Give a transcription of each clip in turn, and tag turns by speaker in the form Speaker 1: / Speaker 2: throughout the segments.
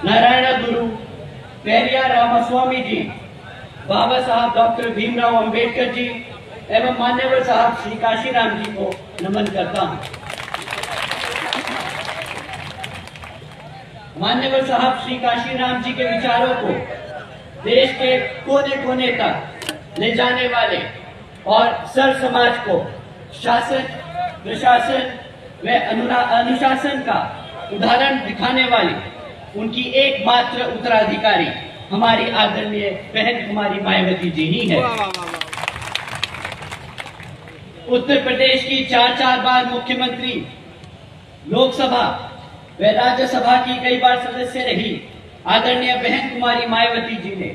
Speaker 1: नारायण गुरु पेरिया रामास्वामी जी, बाबा साहब डॉक्टर भीमराव अंबेडकर जी एवं मान्यवर साहब श्री काशीराम जी को नमन करता हूं। मान्यवर साहब श्री काशीराम जी के विचारों को देश के कोने कोने तक ले जाने वाले और सर्व समाज को शासन, प्रशासन व अनुशासन का उदाहरण दिखाने वाली उनकी एकमात्र उत्तराधिकारी हमारी आदरणीय बहन कुमारी मायावती जी ही है। उत्तर प्रदेश की 4 बार मुख्यमंत्री, लोकसभा व राज्यसभा की कई बार सदस्य रही आदरणीय बहन कुमारी मायावती जी ने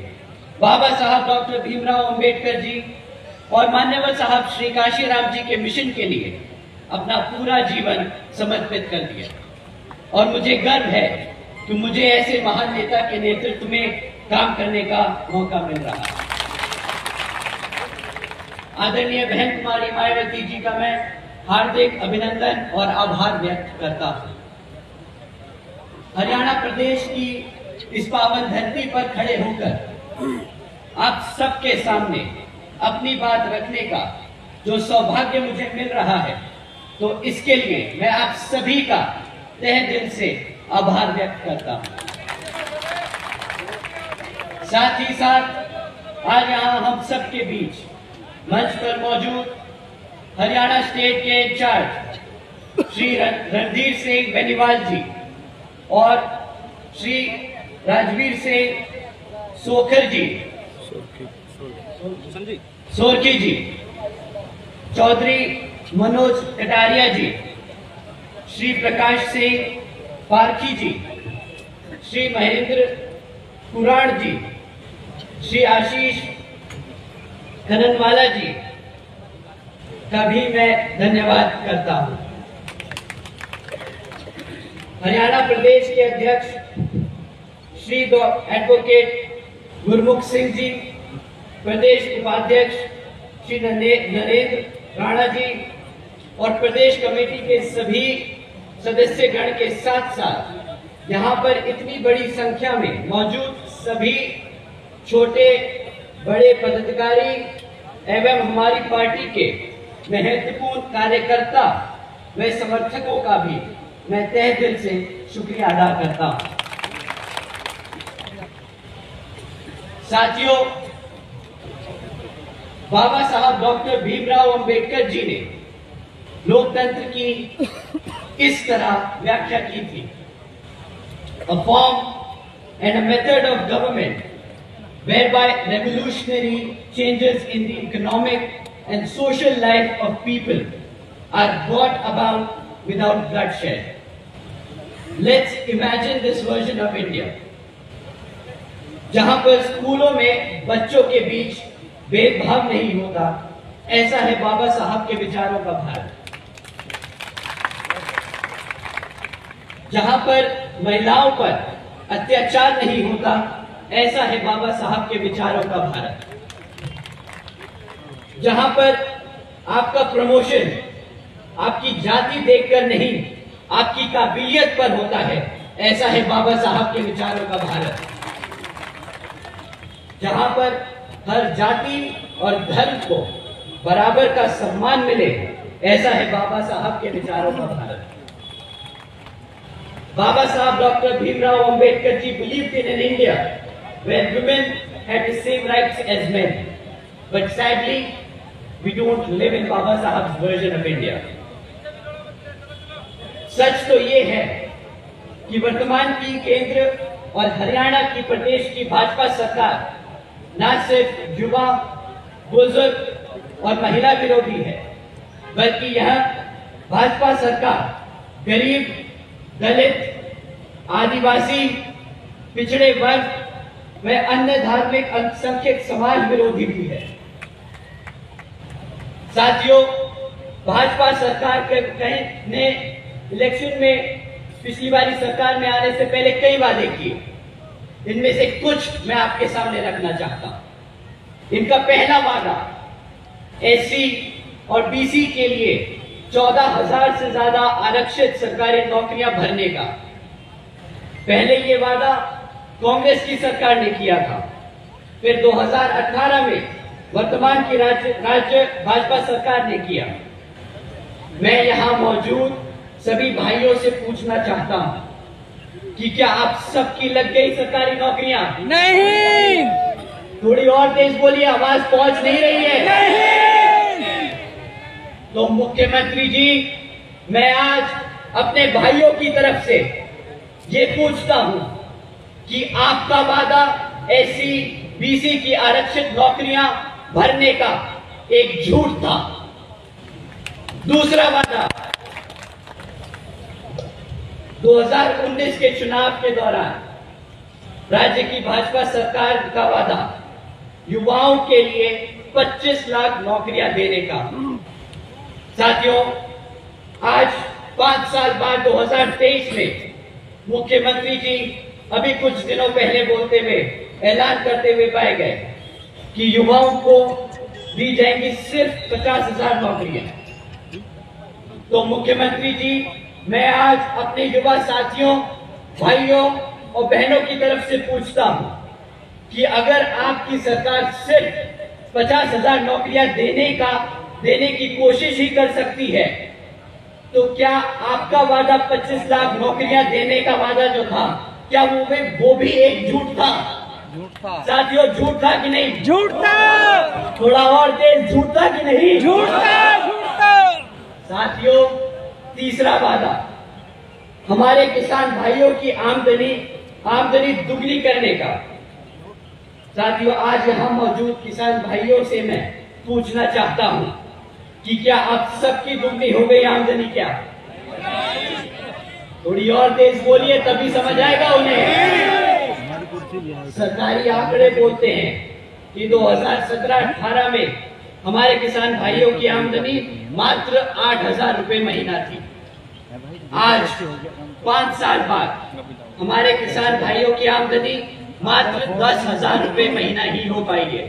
Speaker 1: बाबा साहब डॉक्टर भीमराव अंबेडकर जी और मान्यवर साहब श्री काशीराम जी के मिशन के लिए अपना पूरा जीवन समर्पित कर दिया और मुझे गर्व है कि मुझे ऐसे महान नेता के नेतृत्व में काम करने का मौका मिल रहा है। आदरणीय बहन कुमारी मायावती जी का मैं हार्दिक अभिनंदन और आभार व्यक्त करता हूं। हरियाणा प्रदेश की इस पावन धरती पर खड़े होकर आप सबके सामने अपनी बात रखने का जो सौभाग्य मुझे मिल रहा है, तो इसके लिए मैं आप सभी का तहे दिल से आभार व्यक्त करता हूं। साथ ही साथ आज यहाँ हम सबके बीच मंच पर मौजूद हरियाणा स्टेट के इंचार्ज श्री रणधीर सिंह बेनीवाल जी और श्री राजवीर सिंह सोखर जी, सोरकी जी, चौधरी मनोज कटारिया जी, श्री प्रकाश सिंह पारखी जी, श्री महेंद्र कुराड़ जी, श्री आशीष खननवाला जी का भी मैं धन्यवाद करता हूं। हरियाणा प्रदेश के अध्यक्ष श्री एडवोकेट गुरमुख सिंह जी, प्रदेश उपाध्यक्ष श्री नरेंद्र राणा जी और प्रदेश कमेटी के सभी सदस्यगण के साथ साथ यहाँ पर इतनी बड़ी संख्या में मौजूद सभी छोटे बड़े पदाधिकारी एवं हमारी पार्टी के महत्वपूर्ण कार्यकर्ता व समर्थकों का भी मैं तहे दिल से शुक्रिया अदा करता हूं। साथियों, बाबा साहब डॉक्टर भीमराव अंबेडकर जी ने लोकतंत्र की इस तरह व्याख्या की थी, a form and a method of government whereby revolutionary changes in the economic and social life of people are brought about without bloodshed. Let's imagine this version of India, जहां पर स्कूलों में बच्चों के बीच भेदभाव नहीं होता। ऐसा है बाबा साहब के विचारों का भारत। जहां पर महिलाओं पर अत्याचार नहीं होता, ऐसा है बाबा साहब के विचारों का भारत। जहां पर आपका प्रमोशन आपकी जाति देखकर नहीं, आपकी काबिलियत पर होता है, ऐसा है बाबा साहब के विचारों का भारत। जहां पर हर जाति और धर्म को बराबर का सम्मान मिले, ऐसा है बाबा साहब के विचारों का Bharat. Baba Sahib Dr. Bhimrao Ambedkar ji believed in an India where women had the same rights as men. But sadly, we don't live in Baba Sahib's version of India. सच तो ये है कि वर्तमान की केंद्र और हरियाणा की प्रदेश की भाजपा सरकार न सिर्फ युवा, बुजुर्ग और महिला विरोधी है, बल्कि यह भाजपा सरकार गरीब, दलित, आदिवासी, पिछड़े वर्ग व अन्य धार्मिक अल्पसंख्यक समाज विरोधी भी है। साथियों, भाजपा सरकार ने इलेक्शन में पिछली बारी सरकार में आने से पहले कई वादे किए। इनमें से कुछ मैं आपके सामने रखना चाहता हूं। इनका पहला वादा एससी और बीसी के लिए 14,000 से ज्यादा आरक्षित सरकारी नौकरियां भरने का। पहले ये वादा कांग्रेस की सरकार ने किया था। फिर 2018 में वर्तमान की राज्य भाजपा सरकार ने किया। मैं यहां मौजूद सभी भाइयों से पूछना चाहता हूं कि क्या आप सबकी लग गई सरकारी नौकरियां?
Speaker 2: नहीं।
Speaker 1: थोड़ी और तेज बोलिए, आवाज पहुंच नहीं रही है।
Speaker 2: नहीं।
Speaker 1: तो मुख्यमंत्री जी, मैं आज अपने भाइयों की तरफ से ये पूछता हूं कि आपका वादा एससी बीसी की आरक्षित नौकरियां भरने का एक झूठ था। दूसरा वादा 2019 के चुनाव के दौरान राज्य की भाजपा सरकार का वादा युवाओं के लिए 25 लाख नौकरियां देने का। साथियों, आज 5 साल बाद 2023 में मुख्यमंत्री जी अभी कुछ दिनों पहले बोलते हुए ऐलान करते हुए पाए गए कि युवाओं को दी जाएंगी सिर्फ 50,000 नौकरियां। तो मुख्यमंत्री जी, मैं आज अपने युवा साथियों, भाइयों और बहनों की तरफ से पूछता हूं कि अगर आपकी सरकार सिर्फ 50,000 नौकरियां देने की कोशिश ही कर सकती है, तो क्या आपका वादा 25 लाख नौकरियां देने का वादा जो था, क्या वो भी एक झूठ था?
Speaker 2: झूठ था
Speaker 1: साथियों, झूठ था कि नहीं?
Speaker 2: झूठ था।
Speaker 1: थोड़ा और तेज, झूठ था कि नहीं?
Speaker 2: झूठ था। झूठ था।
Speaker 1: साथियों, तीसरा वादा हमारे किसान भाइयों की आमदनी दुगनी करने का। साथियों, आज यहां मौजूद किसान भाइयों से मैं पूछना चाहता हूं कि क्या आप सबकी दुगनी हो गई आमदनी? क्या थोड़ी और तेज बोलिए, तभी समझ आएगा उन्हें। सरकारी आंकड़े बोलते हैं कि 2017-18 में हमारे किसान भाइयों की आमदनी मात्र 8,000 रुपए महीना थी। आज 5 साल बाद हमारे किसान भाइयों की आमदनी मात्र 10,000 रुपए महीना ही हो पाई है।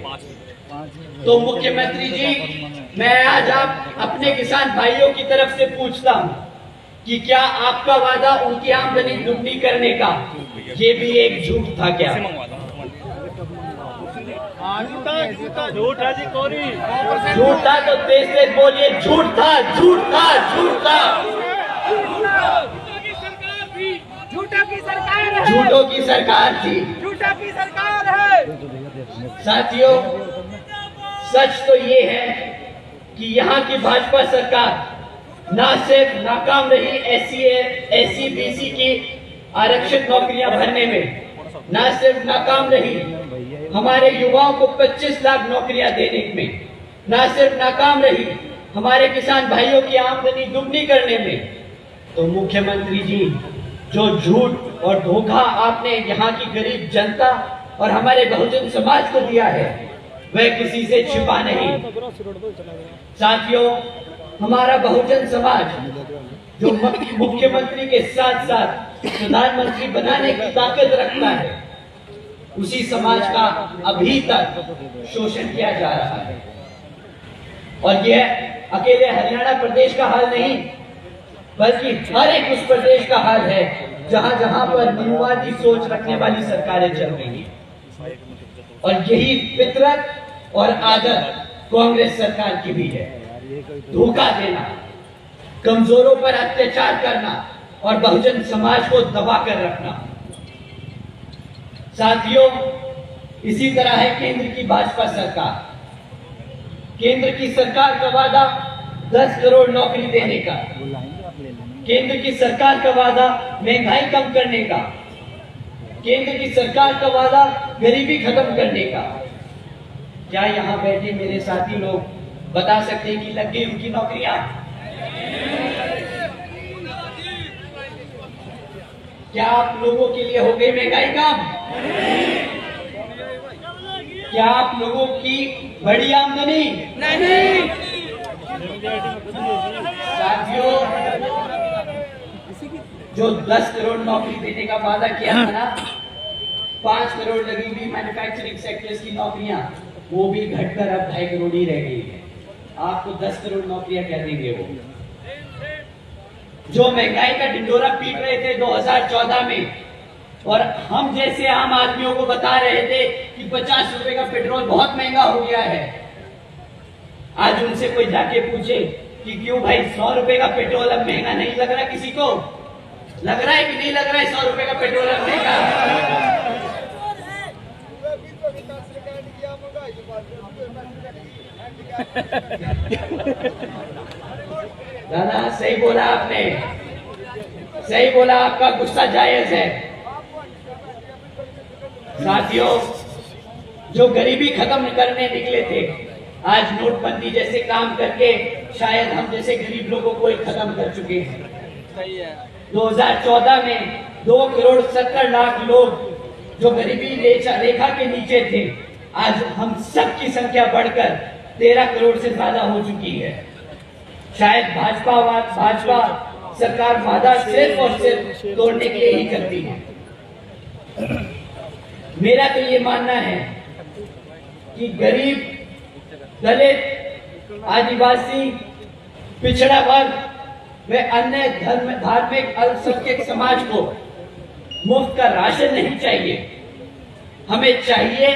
Speaker 1: तो मुख्यमंत्री जी, मैं आज आप अपने किसान भाइयों की तरफ से पूछता हूं कि क्या आपका वादा उनकी आमदनी दुगनी करने का ये भी एक झूठ था? क्या
Speaker 2: झूठ है जी? कोरी
Speaker 1: झूठ था तो तेज तेज बोलिए, झूठ था, झूठ था, झूठ था।
Speaker 2: झूठों की सरकार है।
Speaker 1: झूठों की सरकार थी।
Speaker 2: झूठों की सरकार है।
Speaker 1: साथियों, सच तो ये है कि यहाँ की भाजपा सरकार ना सिर्फ नाकाम रही एससी बीसी की आरक्षित नौकरियां भरने में, ना सिर्फ नाकाम रही हमारे युवाओं को 25 लाख नौकरियां देने में, ना सिर्फ नाकाम रही हमारे किसान भाइयों की आमदनी दुगनी करने में, तो मुख्यमंत्री जी, जो झूठ और धोखा आपने यहाँ की गरीब जनता और हमारे बहुजन समाज को दिया है, वह किसी से छिपा नहीं। साथियों, हमारा बहुजन समाज जो मुख्यमंत्री के साथ साथ प्रधानमंत्री बनाने की ताकत रखता है, उसी समाज का अभी तक शोषण किया जा रहा है। और यह अकेले हरियाणा प्रदेश का हाल नहीं, बल्कि हर एक उस प्रदेश का हाल है जहां जहां पर निरुवादी सोच रखने वाली सरकारें चल रही हैं। और यही फितरत और आदत कांग्रेस सरकार की भी है। धोखा देना, कमजोरों पर अत्याचार करना और बहुजन समाज को दबा कर रखना। साथियों, इसी तरह है केंद्र की भाजपा सरकार। केंद्र की सरकार का वादा 10 करोड़ नौकरी देने का, केंद्र की सरकार का वादा महंगाई कम करने का, केंद्र की सरकार का वादा गरीबी खत्म करने का। क्या यहाँ बैठे मेरे साथी लोग बता सकते हैं कि लग गई उनकी नौकरियां? क्या आप लोगों के लिए हो गई महंगाई कम? क्या आप लोगों की बड़ी आमदनी?
Speaker 2: नहीं।
Speaker 1: साथियों, जो 10 करोड़ नौकरी देने का वादा किया था ना, 5 करोड़ लगी हुई मैन्युफैक्चरिंग सेक्टर्स की नौकरियां, वो भी घटकर अब 2.5 करोड़ ही रह गई है। आपको 10 करोड़ नौकरियां क्या देंगे वो? जो महंगाई का ढिंडोरा पीट रहे थे 2014 में, और हम जैसे आम आदमियों को बता रहे थे कि 50 रुपए का पेट्रोल बहुत महंगा हो गया है। आज उनसे कोई जाके पूछे कि क्यों भाई 100 रुपए का पेट्रोल अब महंगा नहीं लग रहा? किसी को लग रहा है कि नहीं लग रहा है 100 रुपए का पेट्रोल अब महंगा? दादा सही बोला आपने, सही बोला, आपका गुस्सा जायज है। साथियों, जो गरीबी खत्म करने निकले थे, आज नोटबंदी जैसे काम करके शायद हम जैसे गरीब लोगों को ही खत्म कर चुके हैं।
Speaker 2: सही है।
Speaker 1: 2014 में 2,70,00,000 लोग जो गरीबी रेखा के नीचे थे, आज हम सब की संख्या बढ़कर 13 करोड़ से ज्यादा हो चुकी है। शायद भाजपा सरकार वादा सिर्फ और सिर्फ तोड़ने के लिए ही करती है। मेरा तो ये मानना है कि गरीब, दलित, आदिवासी, पिछड़ा वर्ग व अन्य धार्मिक अल्पसंख्यक समाज को मुफ्त का राशन नहीं चाहिए। हमें चाहिए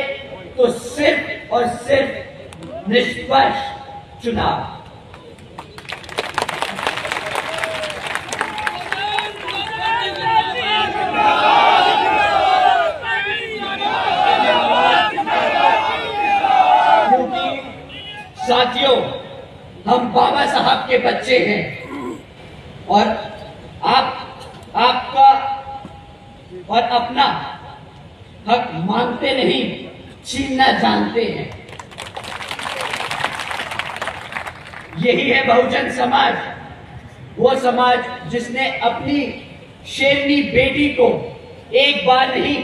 Speaker 1: तो सिर्फ और सिर्फ निष्पक्ष चुनाव। साथियों, हम बाबा साहब के बच्चे हैं और आपका और अपना हक मांगते नहीं, छीनना जानते हैं। यही है बहुजन समाज, वो समाज जिसने अपनी शेरनी बेटी को एक बार नहीं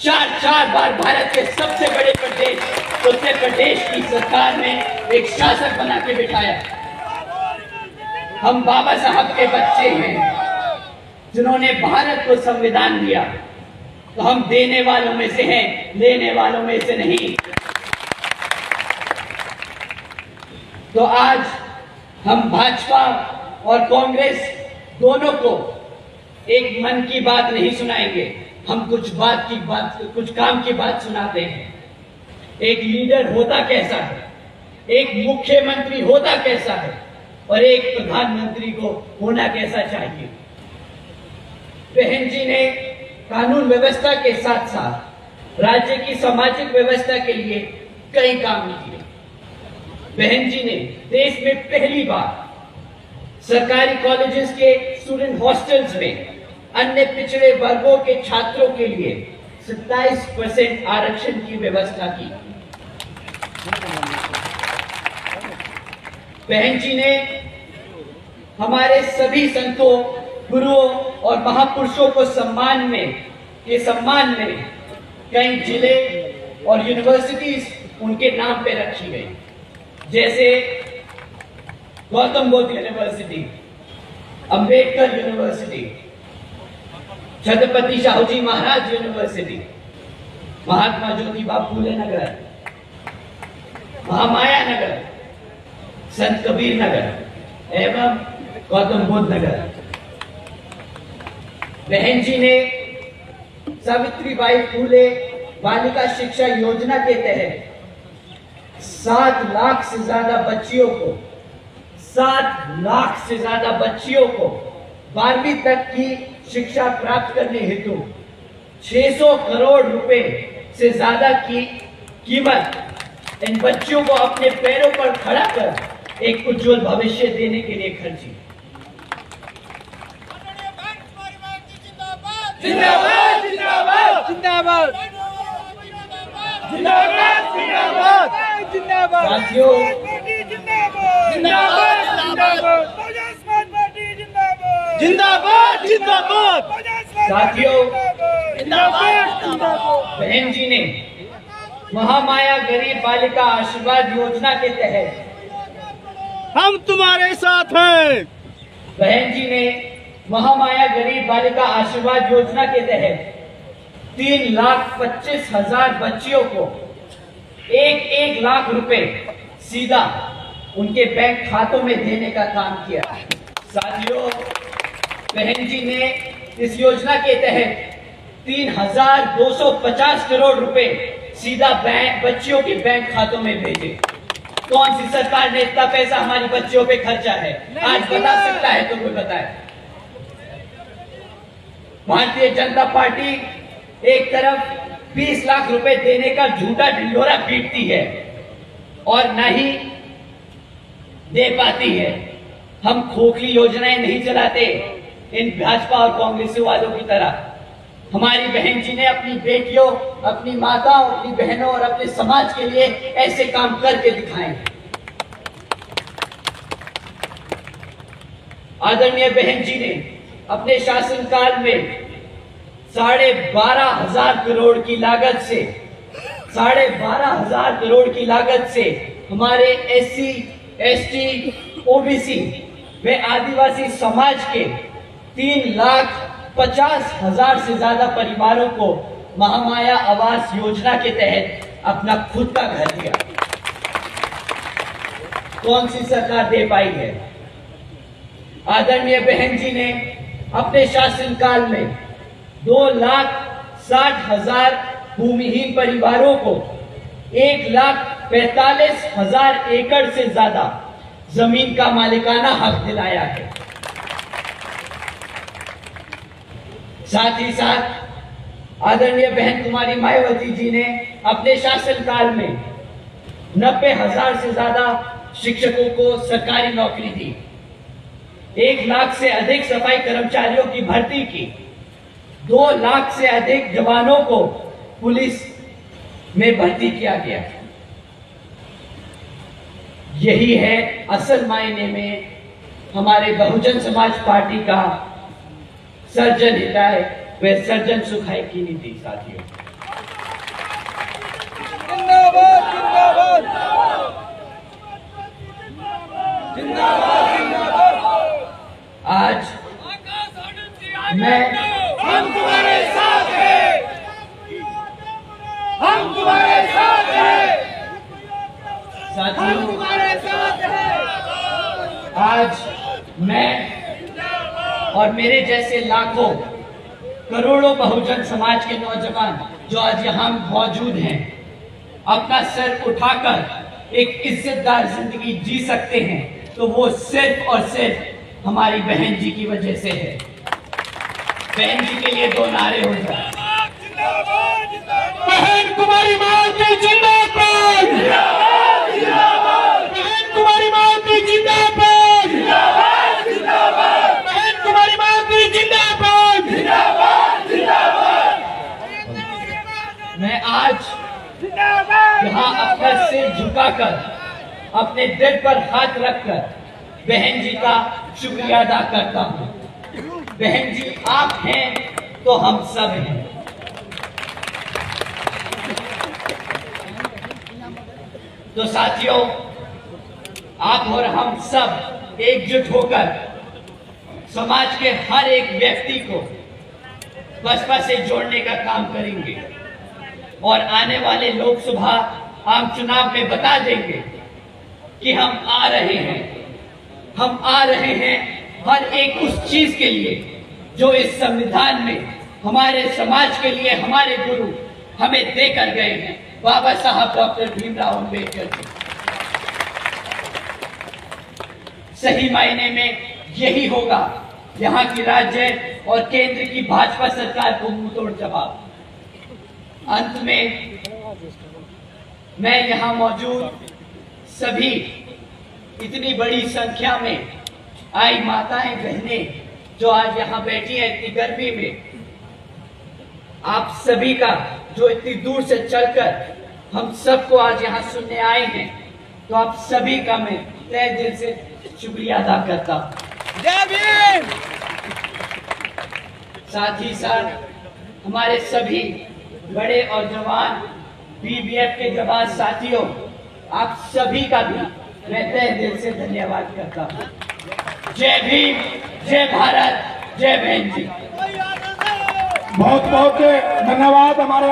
Speaker 1: 4 बार भारत के सबसे बड़े प्रदेश उत्तर प्रदेश की सरकार में एक शासक बना के बिठाया। हम बाबा साहब के बच्चे हैं जिन्होंने भारत को संविधान दिया, तो हम देने वालों में से हैं, लेने वालों में से नहीं। तो आज हम भाजपा और कांग्रेस दोनों को एक मन की बात नहीं सुनाएंगे, हम कुछ काम की बात सुनाते हैं। एक लीडर होता कैसा है, एक मुख्यमंत्री होता कैसा है और एक प्रधानमंत्री को होना कैसा चाहिए। बहन जी ने कानून व्यवस्था के साथ साथ राज्य की सामाजिक व्यवस्था के लिए कई काम किए। बहन जी ने देश में पहली बार सरकारी कॉलेजेस के स्टूडेंट हॉस्टल्स में अन्य पिछड़े वर्गों के छात्रों के लिए 27% आरक्षण की व्यवस्था की। बहन जी ने हमारे सभी संतों, गुरुओं और महापुरुषों को सम्मान में कई जिले और यूनिवर्सिटीज उनके नाम पे रखी गई, जैसे Gautam Buddha university, Ambedkar university, Chhatrapati Shahuji Maharaj university, Mahatma Jyotiba Phule नगर, महामाया नगर, संत कबीर नगर एवं गौतम बुद्ध नगर। बहन जी ने सावित्रीबाई फूले बालिका शिक्षा योजना के तहत 7 लाख से ज्यादा बच्चियों को 12वीं तक की शिक्षा प्राप्त करने हेतु 600 करोड़ रुपए से ज्यादा की कीमत इन बच्चियों को अपने पैरों पर खड़ा कर एक उज्जवल भविष्य देने के लिए खर्ची।
Speaker 2: जिंदाबाद जिंदाबाद जिंदाबाद जिंदाबाद जिंदाबाद जिंदाबाद
Speaker 1: साथियों,
Speaker 2: जिंदाबाद जिंदाबाद
Speaker 1: साथियों,
Speaker 2: जिंदाबाद
Speaker 1: बहन जी ने महामाया गरीब बालिका आशीर्वाद योजना के तहत
Speaker 2: हम तुम्हारे साथ हैं।
Speaker 1: बहन जी ने महामाया गरीब बालिका आशीर्वाद योजना के तहत 3,25,000 बच्चियों को 1 लाख रुपए सीधा उनके बैंक खातों में देने का काम किया। साथियों, बहन जी ने इस योजना के तहत 3,250 करोड़ रुपए सीधा बैंक बच्चियों के बैंक खातों में भेजे। कौन सी सरकार ने इतना पैसा हमारी बच्चियों पे खर्चा है? आज बता सकता है तो कोई बताए। भारतीय जनता पार्टी एक तरफ 20 लाख रुपए देने का झूठा ढिंढोरा पीटती है और न ही दे पाती है। हम खोखली योजनाएं नहीं चलाते इन भाजपा और कांग्रेस वालों की तरह। हमारी बहन जी ने अपनी बेटियों, अपनी माताओं, अपनी बहनों और अपने समाज के लिए ऐसे काम करके दिखाए। आदरणीय बहन जी ने अपने शासनकाल में 12,500 करोड़ की लागत से 12,500 करोड़ की लागत से हमारे SC, ST, OBC व आदिवासी समाज के 3,50,000 से ज्यादा परिवारों को महामाया आवास योजना के तहत अपना खुद का घर दिया। कौन सी सरकार दे पाई है? आदरणीय बहन जी ने अपने शासनकाल में 2,60,000 भूमिहीन परिवारों को 1,45,000 एकड़ से ज्यादा जमीन का मालिकाना हक दिलाया है। साथ ही साथ आदरणीय बहन कुमारी मायावती जी ने अपने शासनकाल में 90,000 से ज्यादा शिक्षकों को सरकारी नौकरी दी। 1 लाख से अधिक सफाई कर्मचारियों की भर्ती की। 2 लाख से अधिक जवानों को पुलिस में भर्ती किया गया। यही है असल मायने में हमारे बहुजन समाज पार्टी का सर्जन हिताय व सर्जन सुखाय की नीति। साथियों,
Speaker 2: जिंदाबाद जिंदाबाद जिंदाबाद जिंदाबाद।
Speaker 1: आज मैं
Speaker 2: हम तुम्हारे साथ हैं, हम तुम्हारे साथ हैं,
Speaker 1: साथियों,
Speaker 2: तुम्हारे साथ हैं।
Speaker 1: आज मैं और मेरे जैसे लाखों करोड़ों बहुजन समाज के नौजवान जो आज यहाँ मौजूद हैं, अपना सर उठाकर एक इज्जतदार जिंदगी जी सकते हैं तो वो सिर्फ और सिर्फ हमारी बहन जी की वजह से है। बहन जी के लिए 2 नारे हो जाए।
Speaker 2: बहन कुमारी मायावती जिंदाबाद, बहन कुमारी मायावती जिंदाबाद, बहन कुमारी मायावती जिंदाबाद।
Speaker 1: मैं आज यहाँ अपना सिर झुकाकर अपने दिल पर हाथ रखकर बहन जी का शुक्रिया अदा करता हूँ। बहन जी, आप हैं तो हम सब हैं। तो साथियों, आप और हम सब एकजुट होकर समाज के हर एक व्यक्ति को बसपा से जोड़ने का काम करेंगे और आने वाले लोकसभा आम चुनाव में बता देंगे कि हम आ रहे हैं। हम आ रहे हैं हर एक उस चीज के लिए जो इस संविधान में हमारे समाज के लिए हमारे गुरु हमें देकर गए हैं, बाबा साहब डॉक्टर भीमराव अम्बेडकर जी। सही मायने में यही होगा यहाँ की राज्य और केंद्र की भाजपा सरकार को मुंहतोड़ जवाब। अंत में मैं यहाँ मौजूद सभी इतनी बड़ी संख्या में आई माताएं, बहनें जो आज यहाँ बैठी हैं इतनी गर्मी में, आप सभी का जो इतनी दूर से चलकर हम सबको आज यहाँ सुनने आए हैं, तो आप सभी का मैं तहे दिल से शुक्रिया अदा करता हूँ।
Speaker 2: जय भीम।
Speaker 1: साथ ही साथ हमारे सभी बड़े और जवान BBF के जवान साथियों, आप सभी का भी मैं तहे दिल से धन्यवाद करता हूँ। जय भीम, जय भारत, जय बहन जी।
Speaker 2: बहुत बहुत धन्यवाद हमारे